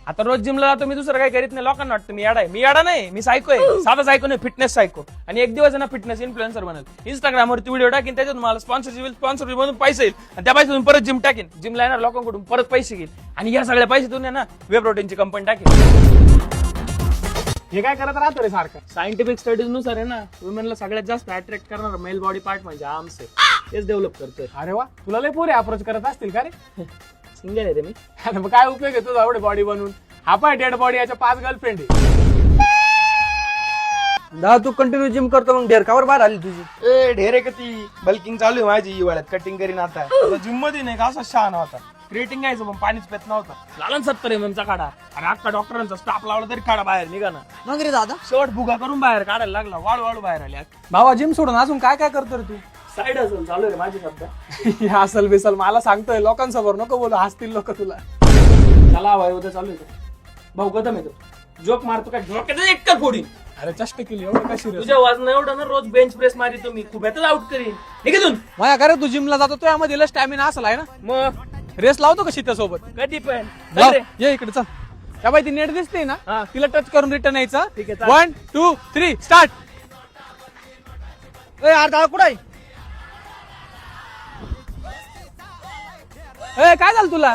आता रोज जिमला जातो मी, दुसरं काही करीत नाही. लोकांना वाटतं मी येडा आहे. मी येडा नाही, मी सायको आहे. साधा सायको नाही, फिटनेस सायको. आणि एक दिवस ना फिटनेस इन्फ्लुएन्सर बनेल. इंस्टाग्रामवरती व्हिडिओ टाकीन, त्याच्यात मला स्पॉन्सरशिप मधून पैसे येईल आणि त्या पैशातून परत जिम टाकीन. जिमला येणार लोकांकडून परत पैसे घेईल आणि या सगळ्या पैशातून आहे ना वे प्रोटीनची कंपनी टाकेल. हे काय करत राहतो रे सारखं? सायंटिफिक स्टडीज नुसार आहे ना, वुमेनला सगळ्यात जास्त अट्रॅक्ट करणार मेल बॉडी पार्ट म्हणजे आर्म्स आहे. तेच डेव्हलप करतोय. अरे वा, तुला लय पोरे अप्रोच करत असतील का रे? सिंगल आहे रे मी. अरे मग काय उपयोग आहे तुझा एवढी बॉडी बनवून? हा पाय डेड बॉडी, याच्या 5 गर्लफ्रेंड आहे. दादा तू कंटिन्यू जिम करतो, मग ढेरकावर बाहेर आली तुझी. ए ढेरे का ती बल्किंग चालू आहे माझी हिवाळ्यात. कटिंग करीन आता. जिम मध्ये नाही का असा शहाणा होता. क्रिएटिंग घ्यायचं पण पाणीच पेत नव्हता. लालन 70 mm चा काढा. अरे अख्खा डॉक्टरांचा स्टाफ लावला तरी काढा बाहेर निघा ना. मग रे दादा शेवट भुगा करून बाहेर काढायला लागला. वाळू वाळू बाहेर आली. भावा जिम सोडून अजून काय काय करतो रे तू? साईड असेल चालू आहे रे माझी सध्या. हे असल बिसल मला सांगतोय, लोकांसमोर नको बोलू, हसतील लोक तुला. चला हवाय उद्या चालू आहे. भाऊ कदम येतो. जोक मारतो काय डोक्यात एक का फोडीन. अरे चष्ट केली एवढं कशी रे? तुझ्या वजन एवढं ना रोज बेंच प्रेस मारी तुम्ही खूप यातच आउट करीन. निघून माया का रे, तू जिमला जातो तो यामध्ये स्टॅमिना असेल आहे ना? मग रेस लावतो का शीतासोबत? कधी पण लाव, ये इकडे चल. त्या बाई ती नेट दिसते ना, हा. तिला टच करून रिटर्न यायचं. ठीक आहे, चाल. 1 2 3 स्टार्ट. ए यार दादा कुठं आहे? काय झालं तुला?